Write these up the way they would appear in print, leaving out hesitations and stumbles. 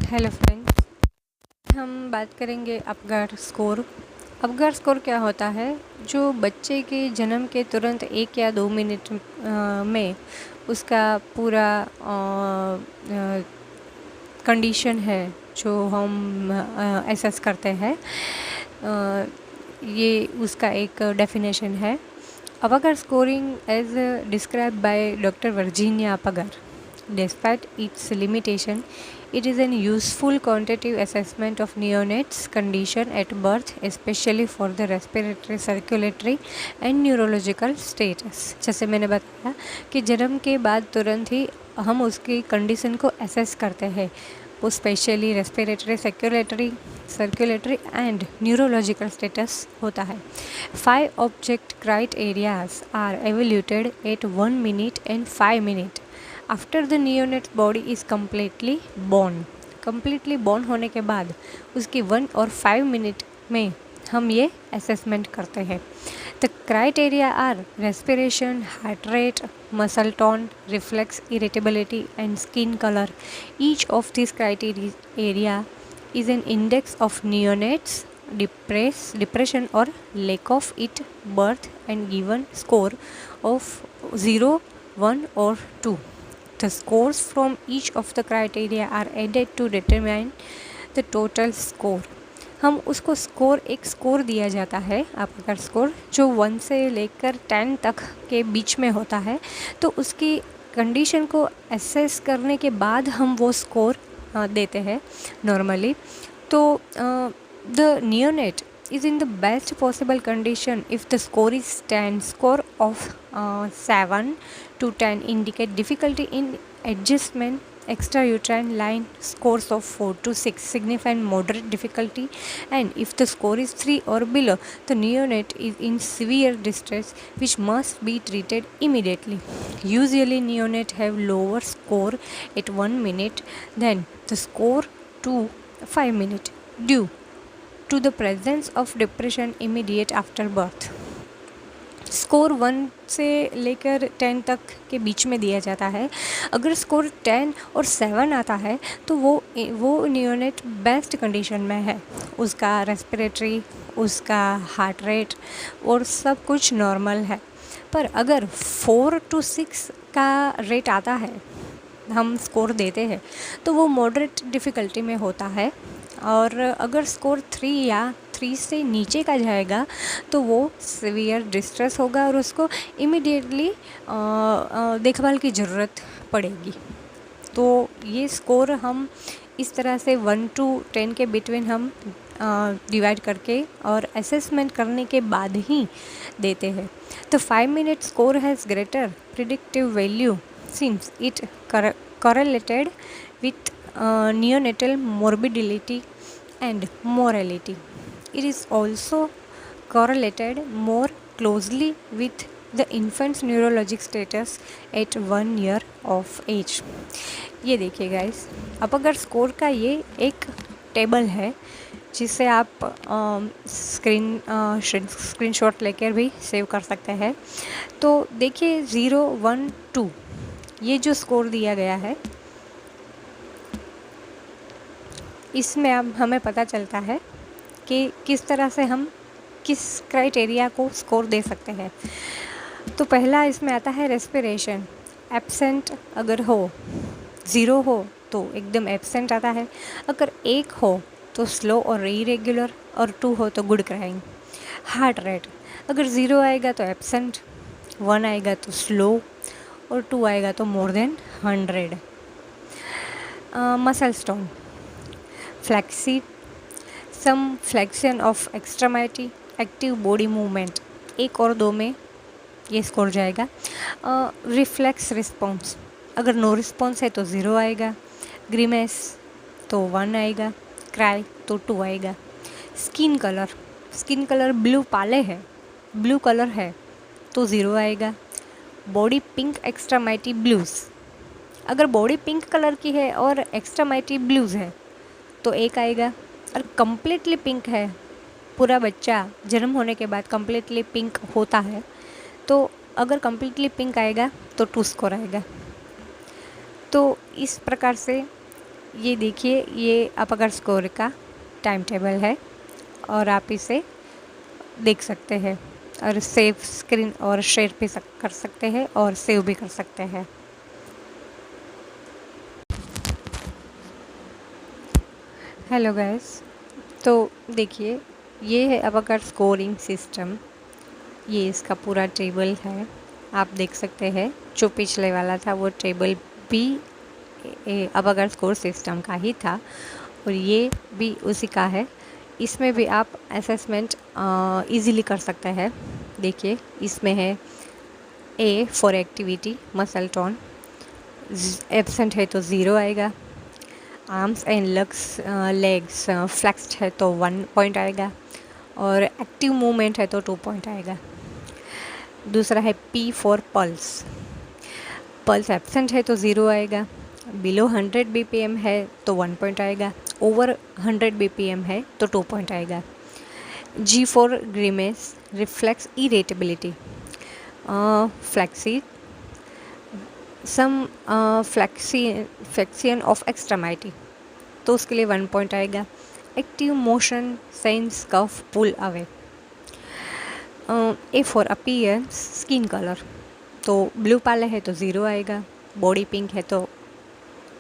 Hello friends, हम बात करेंगे अपगार स्कोर। अपगार स्कोर क्या होता है? जो बच्चे के जन्म के तुरंत 1 या 2 मिनट में उसका पूरा कंडीशन है जो हम एसेस करते हैं, ये उसका एक डेफिनेशन है। Apgar scoring as described by doctor Virginia Apgar. Despite its limitation, it is an useful quantitative assessment of neonates' condition at birth, especially for the respiratory, circulatory and neurological status. जैसे मैंने बताया कि जन्म के बाद तुरंत ही हम उसकी कंडीशन को असेस करते हैं, वो specially respiratory, circulatory and neurological status होता है। 5 object criterias are evaluated at 1 minute and 5 minutes after the neonate body is completely born होने के बाद उसकी 1 और 5 मिनट में हम ये असेसमेंट करते हैं। The criteria are respiration, heart rate, muscle tone, reflex, irritability and skin colour. Each of this criteria is an index of neonates depression और lack of it birth and given score of 0, 1 or 2. The scores from each of the criteria are added to determine the total score. हम उसको एक score दिया जाता है, Apgar score, जो 1 से लेकर 10 तक के बीच में होता है। तो उसकी कंडीशन को एसेस करने के बाद हम वो स्कोर देते हैं नॉर्मली। तो the neonate is in the best possible condition if the score is 10. Score of 7 to 10 indicate difficulty in adjustment. Extrauterine line scores of 4 to 6 signify moderate difficulty, and if the score is 3 or below, the neonate is in severe distress which must be treated immediately. Usually neonate have lower score at 1 minute than the score to 5 minutes due to the presence of depression immediate after birth. Score 1 से लेकर 10 तक के बीच में दिया जाता है। अगर score 10 और 7 आता है तो वो नियोनेट बेस्ट कंडीशन में है, उसका रेस्पिरेटरी, उसका हार्ट रेट और सब कुछ नॉर्मल है। पर अगर 4 to 6 का रेट आता है, हम स्कोर देते हैं, तो वो मॉडरेट डिफ़िकल्टी में होता है। और अगर स्कोर 3 या 3 से नीचे का जाएगा तो वो सीवियर डिस्ट्रेस होगा और उसको इमीडिएटली देखभाल की ज़रूरत पड़ेगी। तो ये स्कोर हम इस तरह से 1 to 10 के बिटवीन हम डिवाइड करके और असेसमेंट करने के बाद ही देते हैं। तो 5 minute score has greater predictive value since it correlated with neonatal morbidity and mortality. It is also correlated more closely with the infant's neurologic status at 1 year of age. ये देखिए गाइस, अपगार स्कोर का ये एक table है जिसे आप screenshot लेकर भी सेव कर सकते हैं। तो देखिए 0, 1, 2 ये जो स्कोर दिया गया है, इसमें अब हमें पता चलता है कि किस तरह से हम किस क्राइटेरिया को स्कोर दे सकते हैं। तो पहला इसमें आता है रेस्पिरेशन। एब्सेंट अगर हो, 0 हो तो एकदम एब्सेंट आता है, अगर 1 हो तो स्लो और इरेगुलर, और 2 हो तो गुड क्राइंग। हार्ट रेट अगर 0 आएगा तो एब्सेंट, 1 आएगा तो स्लो और 2 आएगा तो more than 100। Muscle tone, flexi, some flexion of extremity, active body movement, 1 और 2 में ये स्कोर जाएगा। रिफ्लेक्स रिस्पॉन्स अगर नो रिस्पॉन्स है तो 0 आएगा, ग्रीमेस तो 1 आएगा, क्राई तो 2 आएगा। स्किन कलर ब्लू पाले है, ब्लू कलर है तो 0 आएगा। बॉडी पिंक एक्स्ट्रामाइटी ब्लूज़, अगर बॉडी पिंक कलर की है और एक्स्ट्रामाइटी ब्लूज़ है तो 1 आएगा। और कम्प्लीटली पिंक है, पूरा बच्चा जन्म होने के बाद कम्प्लीटली पिंक होता है, तो अगर कम्प्लीटली पिंक आएगा तो 2 स्कोर आएगा। तो इस प्रकार से ये देखिए, ये अपगर स्कोर का टाइम टेबल है और आप इसे देख सकते हैं और सेव स्क्रीन और शेयर भी कर सकते हैं और सेव भी कर सकते हैं। हेलो गाइस, तो देखिए, ये है अपगर स्कोरिंग सिस्टम। ये इसका पूरा टेबल है, आप देख सकते हैं। जो पिछले वाला था वो टेबल भी अपगर स्कोर सिस्टम का ही था और ये भी उसी का है। इसमें भी आप असेसमेंट इजीली कर सकते हैं। देखिए, इसमें है A for activity, muscle tone, absent है तो 0 आएगा। आर्म्स एंड लेग्स फ्लेक्स्ड है तो 1 पॉइंट आएगा और एक्टिव मूवमेंट है तो 2 पॉइंट आएगा। दूसरा है P for pulse, pulse absent है तो 0 आएगा। बिलो 100 BPM है तो 1 पॉइंट आएगा। ओवर 100 BPM है तो 2 पॉइंट आएगा। G for grimace, reflex irritability, flexi some flexion of extremity तो उसके लिए 1 पॉइंट आएगा। Active motion sense cough pull away. A for appearance, skin colour, तो ब्लू पाले है तो 0 आएगा। बॉडी पिंक है तो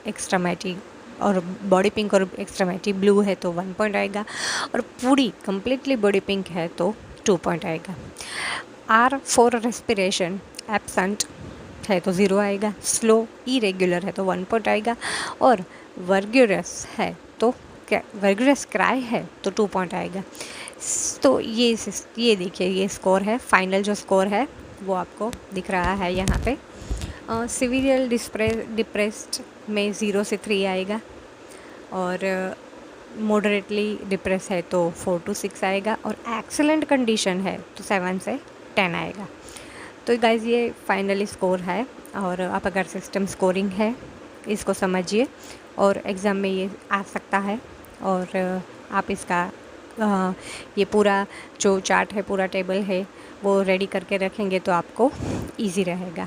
एक्सट्रीमिटी और बॉडी पिंक और एक्सट्रीमिटी ब्लू है तो 1 पॉइंट आएगा और पूरी कंप्लीटली बॉडी पिंक है तो 2 पॉइंट आएगा। आर फॉर रेस्पिरेशन, एब्सेंट है तो 0 आएगा। स्लो इरेगुलर है तो 1 पॉइंट आएगा और वर्ग्यूरस है तो वर्ग्यूरस क्राई है तो 2 पॉइंट आएगा। तो ये देखिए, ये स्कोर है। फाइनल जो स्कोर है वो आपको दिख रहा है यहाँ पे। सिविलियल डिप्रेस्ड में 0 से 3 आएगा और मॉडरेटली डिप्रेस है तो 4 to 6 आएगा और एक्सेलेंट कंडीशन है तो 7 से 10 आएगा। तो गाइज़, ये फाइनली स्कोर है और अपगर सिस्टम स्कोरिंग है, इसको समझिए और एग्ज़ाम में ये आ सकता है। और आप इसका ये पूरा जो चार्ट है, पूरा टेबल है, वो रेडी करके रखेंगे तो आपको इजी रहेगा।